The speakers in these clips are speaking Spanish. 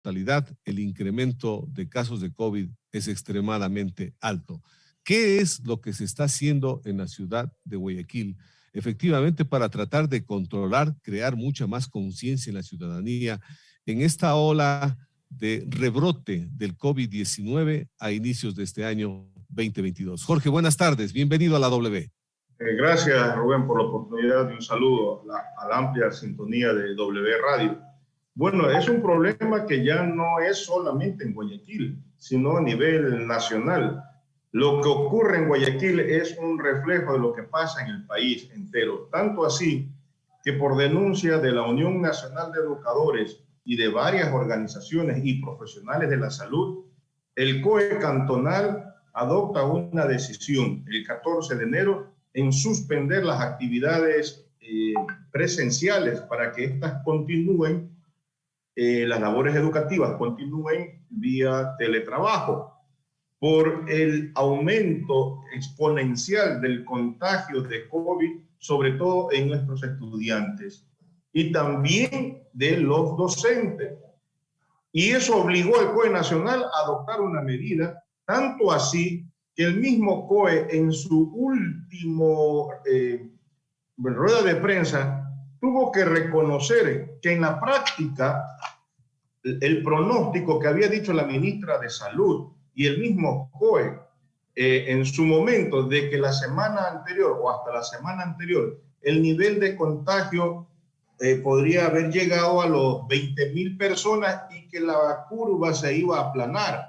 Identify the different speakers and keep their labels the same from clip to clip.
Speaker 1: mortalidad, el incremento de casos de COVID es extremadamente alto. ¿Qué es lo que se está haciendo en la ciudad de Guayaquil? Efectivamente, para tratar de controlar, crear mucha más conciencia en la ciudadanía en esta ola de rebrote del COVID-19 a inicios de este año 2022. Jorge, buenas tardes. Bienvenido a la W.
Speaker 2: Gracias, Rubén, por la oportunidad de un saludo a la amplia sintonía de W Radio. Bueno, es un problema que ya no es solamente en Guayaquil, sino a nivel nacional. Lo que ocurre en Guayaquil es un reflejo de lo que pasa en el país entero. Tanto así que por denuncia de la Unión Nacional de Educadores y de varias organizaciones y profesionales de la salud, el COE cantonal adopta una decisión el 14 de enero en suspender las actividades presenciales para que estas continúen, las labores educativas continúen vía teletrabajo por el aumento exponencial del contagio de COVID, sobre todo en nuestros estudiantes y también de los docentes. Y eso obligó al COE Nacional a adoptar una medida, tanto así que el mismo COE en su último rueda de prensa tuvo que reconocer que en la práctica el pronóstico que había dicho la ministra de Salud y el mismo COE en su momento de que la semana anterior o hasta la semana anterior el nivel de contagio podría haber llegado a los 20.000 personas y que la curva se iba a aplanar.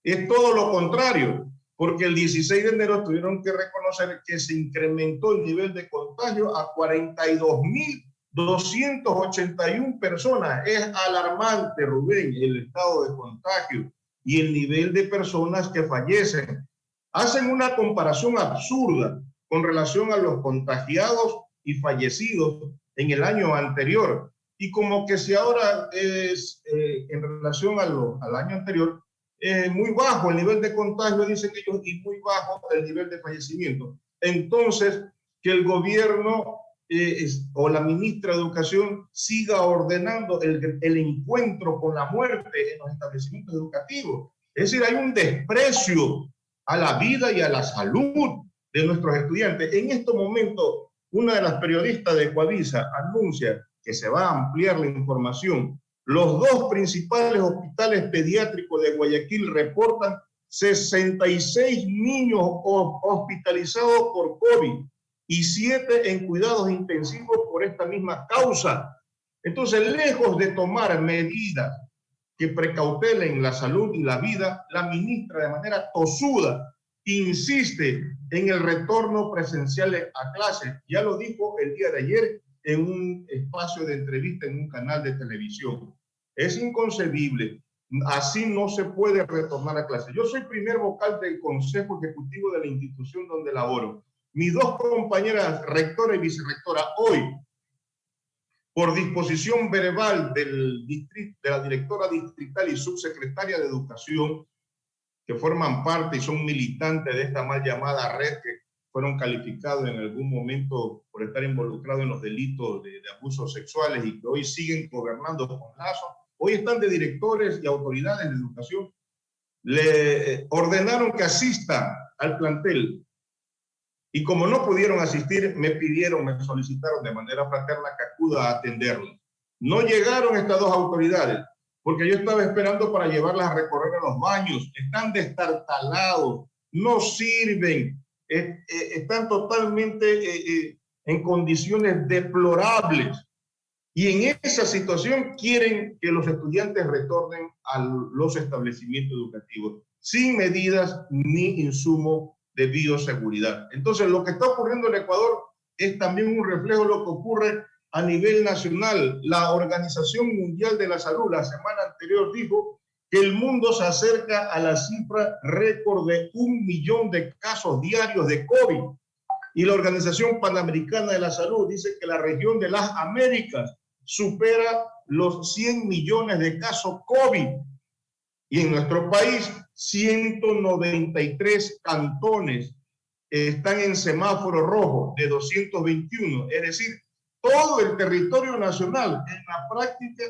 Speaker 2: Es todo lo contrario, porque el 16 de enero tuvieron que reconocer que se incrementó el nivel de contagio a 42.281 personas. Es alarmante, Rubén, el estado de contagio y el nivel de personas que fallecen. Hacen una comparación absurda con relación a los contagiados y fallecidos en el año anterior. Y como que si ahora es en relación al año anterior, muy bajo el nivel de contagio, dicen ellos, y muy bajo el nivel de fallecimiento. Entonces, que el gobierno o la ministra de Educación siga ordenando el encuentro con la muerte en los establecimientos educativos. Es decir, hay un desprecio a la vida y a la salud de nuestros estudiantes. En este momento, una de las periodistas de Coavisa anuncia que se va a ampliar la información. Los dos principales hospitales pediátricos de Guayaquil reportan 66 niños hospitalizados por COVID y 7 en cuidados intensivos por esta misma causa. Entonces, lejos de tomar medidas que precautelen la salud y la vida, la ministra de manera tosuda insiste en el retorno presencial a clases. Ya lo dijo el día de ayer en un espacio de entrevista en un canal de televisión. Es inconcebible. Así no se puede retornar a clases. Yo soy primer vocal del Consejo Ejecutivo de la institución donde laboro. Mis dos compañeras, rectora y vicerrectora, hoy, por disposición verbal de la directora distrital y subsecretaria de Educación, que forman parte y son militantes de esta mal llamada red, que fueron calificados en algún momento por estar involucrados en los delitos de abusos sexuales y que hoy siguen gobernando con Lazo, hoy están de directores y autoridades de educación, le ordenaron que asista al plantel. Y como no pudieron asistir, me solicitaron de manera fraterna que acuda a atenderlo. No llegaron estas dos autoridades, porque yo estaba esperando para llevarlas a recorrer a los baños. Están destartalados, no sirven, están totalmente en condiciones deplorables. Y en esa situación quieren que los estudiantes retornen a los establecimientos educativos, sin medidas ni insumo de bioseguridad. Entonces, lo que está ocurriendo en Ecuador es también un reflejo de lo que ocurre a nivel nacional. La Organización Mundial de la Salud la semana anterior dijo que el mundo se acerca a la cifra récord de 1 millón de casos diarios de COVID. Y la Organización Panamericana de la Salud dice que la región de las Américas supera los 100 millones de casos COVID. Y en nuestro país, 193 cantones están en semáforo rojo de 221. Es decir, todo el territorio nacional en la práctica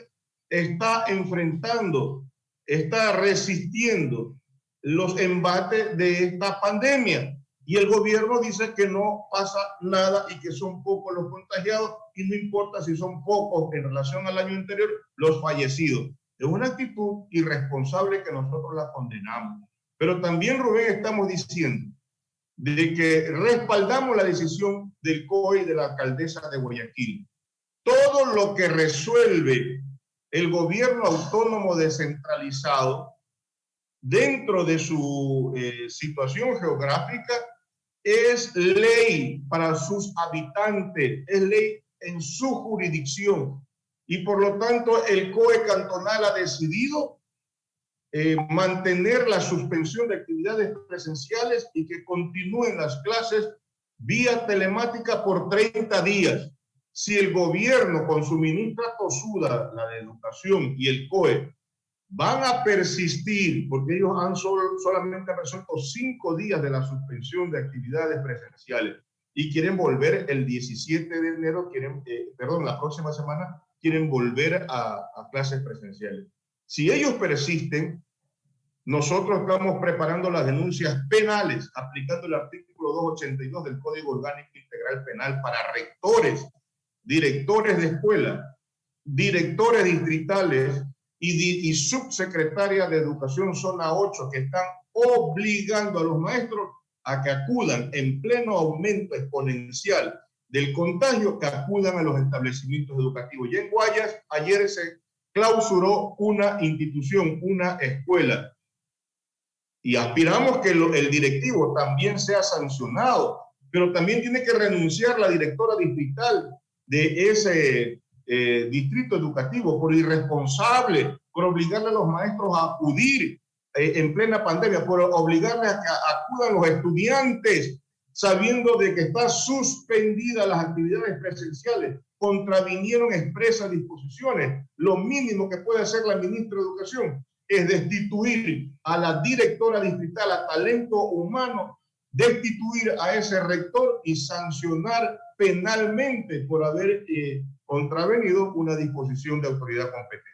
Speaker 2: está enfrentando, está resistiendo los embates de esta pandemia. Y el gobierno dice que no pasa nada y que son pocos los contagiados y no importa si son pocos en relación al año anterior los fallecidos. Es una actitud irresponsable que nosotros la condenamos. Pero también, Rubén, estamos diciendo de que respaldamos la decisión del COE y de la alcaldesa de Guayaquil. Todo lo que resuelve el gobierno autónomo descentralizado dentro de su situación geográfica es ley para sus habitantes, es ley en su jurisdicción. Y por lo tanto el COE cantonal ha decidido mantener la suspensión de actividades presenciales y que continúen las clases vía telemática por 30 días. Si el gobierno con su ministra Tosuda, la de Educación, y el COE van a persistir, porque ellos han solamente resuelto 5 días de la suspensión de actividades presenciales y quieren volver el 17 de enero, la próxima semana, quieren volver a clases presenciales. Si ellos persisten, nosotros estamos preparando las denuncias penales, aplicando el artículo 282 del Código Orgánico Integral Penal para rectores, directores de escuela, directores distritales y subsecretaria de Educación Zona 8, que están obligando a los maestros a que acudan en pleno aumento exponencial del contagio, que acudan a los establecimientos educativos. Y en Guayas, ayer se clausuró una institución, una escuela. Y aspiramos que el directivo también sea sancionado, pero también tiene que renunciar la directora distrital de ese distrito educativo por irresponsable, por obligarle a los maestros a acudir en plena pandemia, por obligarles a que acudan los estudiantes sabiendo de que están suspendidas las actividades presenciales. Contravinieron expresas disposiciones. Lo mínimo que puede hacer la ministra de Educación es destituir a la directora distrital, a talento humano, destituir a ese rector y sancionar penalmente por haber contravenido una disposición de autoridad competente.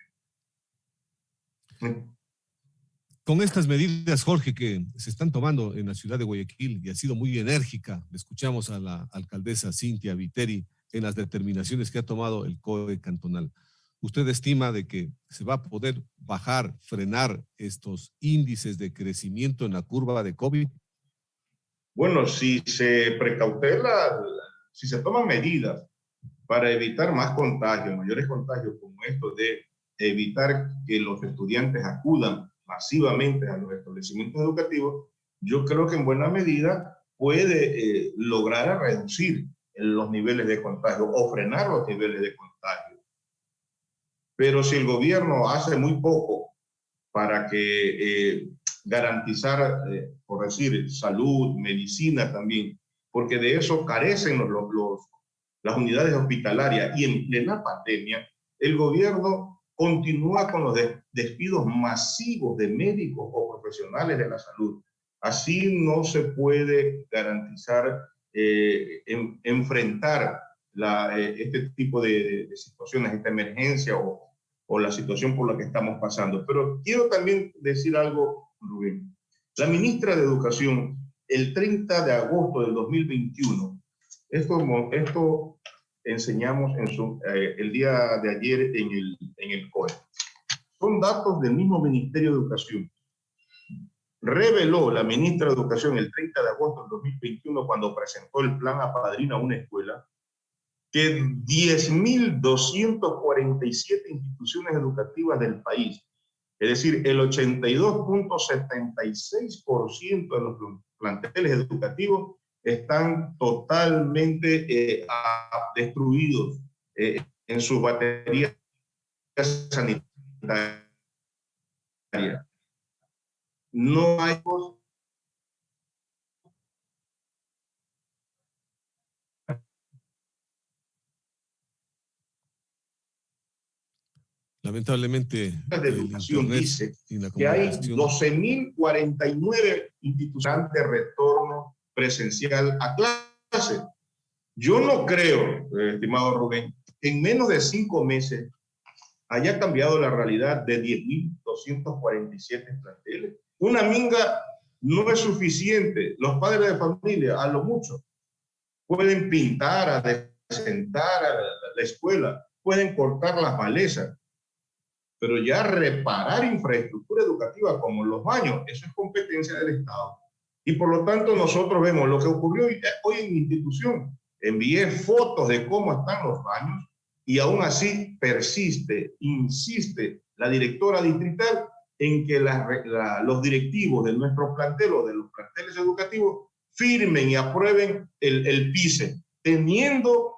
Speaker 1: Con estas medidas, Jorge, que se están tomando en la ciudad de Guayaquil y ha sido muy enérgica, escuchamos a la alcaldesa Cintia Viteri en las determinaciones que ha tomado el COE cantonal. ¿Usted estima de que se va a poder bajar, frenar estos índices de crecimiento en la curva de COVID?
Speaker 2: Bueno, si se precautela, si se toman medidas para evitar más contagios, mayores contagios como esto de evitar que los estudiantes acudan masivamente a los establecimientos educativos, yo creo que en buena medida puede lograr reducir los niveles de contagio o frenar los niveles de contagio. Pero si el gobierno hace muy poco para que garantizar, por decir, salud, medicina también, porque de eso carecen las unidades hospitalarias, y en plena pandemia, el gobierno continúa con los despidos masivos de médicos o profesionales de la salud. Así no se puede garantizar enfrentar este tipo de situaciones, esta emergencia o la situación por la que estamos pasando. Pero quiero también decir algo, Rubén. La ministra de Educación, el 30 de agosto del 2021, esto enseñamos el día de ayer en el COE. Son datos del mismo Ministerio de Educación. Reveló la ministra de Educación el 30 de agosto del 2021, cuando presentó el plan Apadrina una escuela, que 10.247 instituciones educativas del país, es decir, el 82.76% de los planteles educativos están totalmente destruidos en sus baterías sanitarias. No hay
Speaker 1: lamentablemente
Speaker 2: de Educación dice que hay 12.049 instituciones de retorno presencial a clase. Yo no creo, estimado Rubén, que en menos de 5 meses haya cambiado la realidad de 10.247 planteles. Una minga no es suficiente. Los padres de familia, a lo mucho, pueden pintar, adecentar a la escuela, pueden cortar las malezas, pero ya reparar infraestructura educativa como los baños, eso es competencia del Estado. Y por lo tanto nosotros vemos lo que ocurrió hoy en mi institución. Envié fotos de cómo están los baños y aún así persiste, insiste la directora distrital en que los directivos de nuestro plantel o de los planteles educativos firmen y aprueben el PICE, teniendo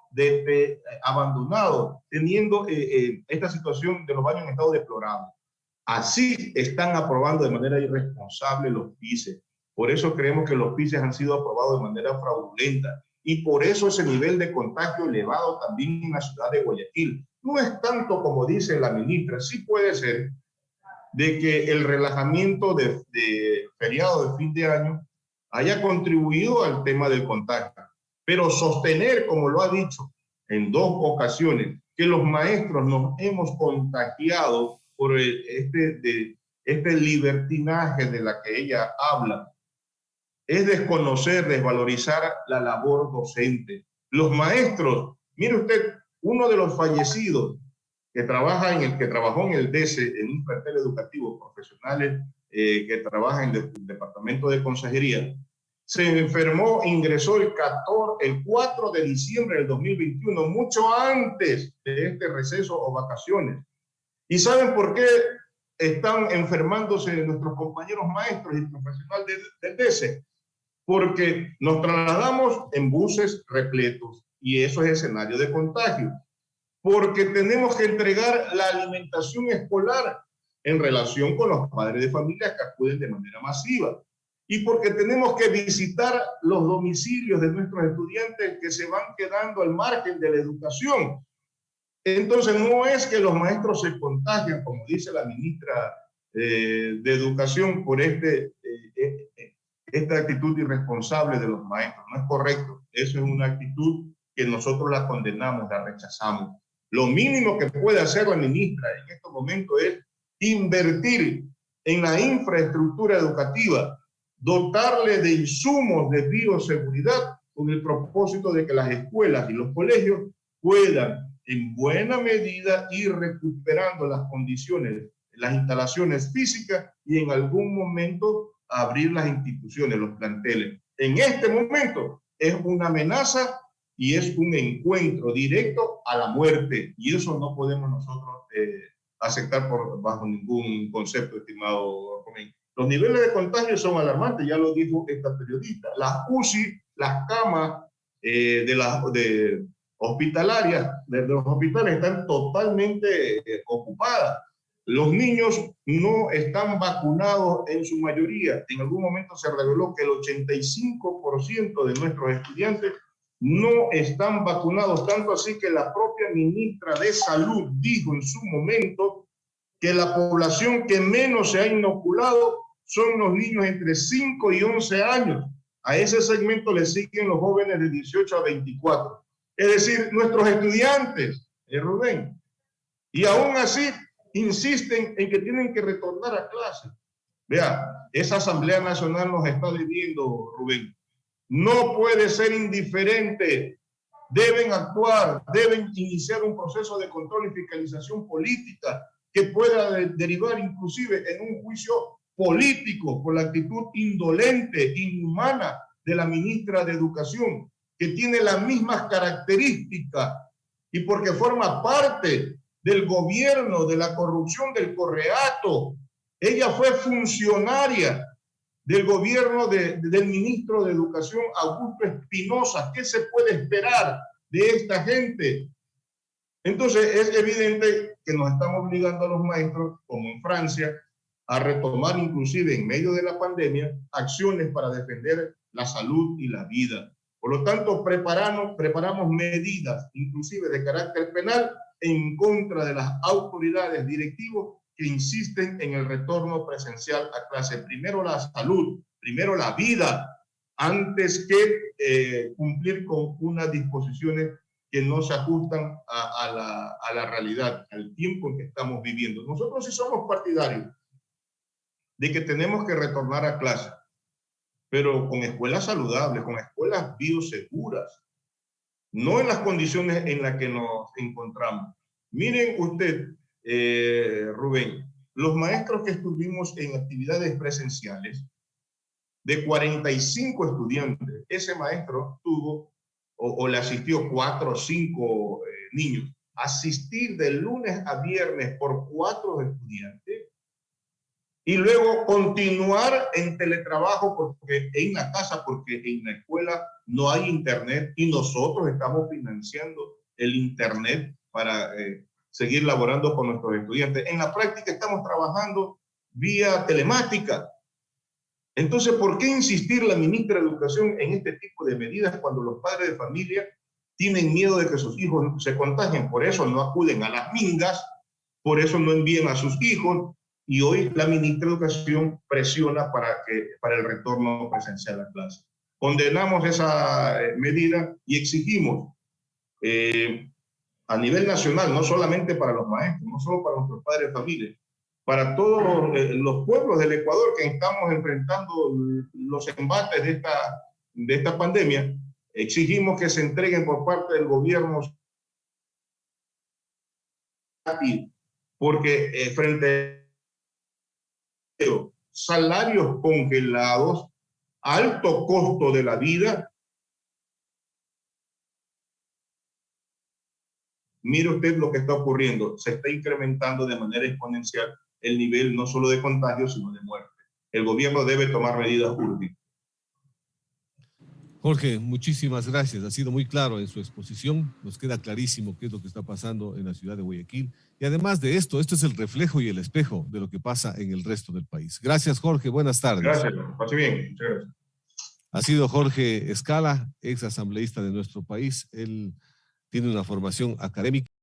Speaker 2: abandonado, teniendo esta situación de los baños en estado deplorable. Así están aprobando de manera irresponsable los PICE. Por eso creemos que los PICE han sido aprobados de manera fraudulenta y por eso ese nivel de contagio elevado también en la ciudad de Guayaquil. No es tanto como dice la ministra, sí puede ser de que el relajamiento de feriado de fin de año haya contribuido al tema del contagio, pero sostener, como lo ha dicho en 2 ocasiones, que los maestros nos hemos contagiado por este libertinaje de la que ella habla, es desconocer, desvalorizar la labor docente. Los maestros, mire usted, uno de los fallecidos que trabajó en el DECE, en un plantel educativo, profesionales que trabajan en el departamento de consejería, se enfermó, ingresó el 4 de diciembre del 2021, mucho antes de este receso o vacaciones. ¿Y saben por qué están enfermándose nuestros compañeros maestros y profesionales del DECE? Porque nos trasladamos en buses repletos y eso es escenario de contagio. Porque tenemos que entregar la alimentación escolar en relación con los padres de familia que acuden de manera masiva. Y porque tenemos que visitar los domicilios de nuestros estudiantes que se van quedando al margen de la educación. Entonces no es que los maestros se contagian, como dice la ministra de Educación, por esta actitud irresponsable de los maestros. No es correcto. Eso es una actitud que nosotros la condenamos, la rechazamos. Lo mínimo que puede hacer la ministra en estos momentos es invertir en la infraestructura educativa, dotarle de insumos de bioseguridad con el propósito de que las escuelas y los colegios puedan en buena medida ir recuperando las condiciones, las instalaciones físicas y en algún momento abrir las instituciones, los planteles. En este momento es una amenaza y es un encuentro directo a la muerte y eso no podemos nosotros aceptar bajo ningún concepto, estimado Romín. Los niveles de contagio son alarmantes, ya lo dijo esta periodista. Las UCI, las camas hospitalarias de los hospitales están totalmente ocupadas. Los niños no están vacunados en su mayoría. En algún momento se reveló que el 85% de nuestros estudiantes no están vacunados, tanto así que la propia ministra de Salud dijo en su momento que la población que menos se ha inoculado son los niños entre 5 y 11 años. A ese segmento le siguen los jóvenes de 18 a 24. Es decir, nuestros estudiantes, Rubén, y aún así insisten en que tienen que retornar a clase. Vea, esa Asamblea Nacional nos está viviendo, Rubén. No puede ser indiferente. Deben actuar, deben iniciar un proceso de control y fiscalización política que pueda derivar inclusive en un juicio político por la actitud indolente, inhumana de la ministra de Educación, que tiene las mismas características y porque forma parte del gobierno, de la corrupción del Correato. Ella fue funcionaria del gobierno del ministro de Educación, Augusto Espinosa. ¿Qué se puede esperar de esta gente? Entonces es evidente que nos estamos obligando a los maestros, como en Francia, a retomar inclusive en medio de la pandemia acciones para defender la salud y la vida. Por lo tanto, preparamos medidas, inclusive de carácter penal, en contra de las autoridades directivas que insisten en el retorno presencial a clase. Primero la salud, primero la vida, antes que cumplir con unas disposiciones que no se ajustan a la realidad, al tiempo en que estamos viviendo. Nosotros sí somos partidarios de que tenemos que retornar a clase, pero con escuelas saludables, con escuelas bioseguras, no en las condiciones en las que nos encontramos. Miren usted, Rubén, los maestros que estuvimos en actividades presenciales, de 45 estudiantes, ese maestro tuvo o le asistió 4 o 5 niños. Asistir de lunes a viernes por 4 estudiantes y luego continuar en teletrabajo porque en la casa, porque en la escuela no hay internet y nosotros estamos financiando el internet para seguir laborando con nuestros estudiantes. En la práctica estamos trabajando vía telemática. Entonces, ¿por qué insistir la ministra de Educación en este tipo de medidas cuando los padres de familia tienen miedo de que sus hijos se contagien? Por eso no acuden a las mingas, por eso no envían a sus hijos, y hoy la ministra de Educación presiona para el retorno presencial a clase. Condenamos esa medida y exigimos a nivel nacional, no solamente para los maestros, no solo para nuestros padres de familia, para todos los pueblos del Ecuador que estamos enfrentando los embates de esta pandemia, exigimos que se entreguen por parte del gobierno, porque frente a salarios congelados, alto costo de la vida, mire usted lo que está ocurriendo, se está incrementando de manera exponencial el nivel no solo de contagio, sino de muerte. El gobierno debe tomar medidas urgentes.
Speaker 1: Jorge, muchísimas gracias. Ha sido muy claro en su exposición. Nos queda clarísimo qué es lo que está pasando en la ciudad de Guayaquil. Y además de esto es el reflejo y el espejo de lo que pasa en el resto del país. Gracias, Jorge. Buenas tardes.
Speaker 2: Gracias. Pase bien. Muchas gracias.
Speaker 1: Ha sido Jorge Escala, ex asambleísta de nuestro país. Él tiene una formación académica.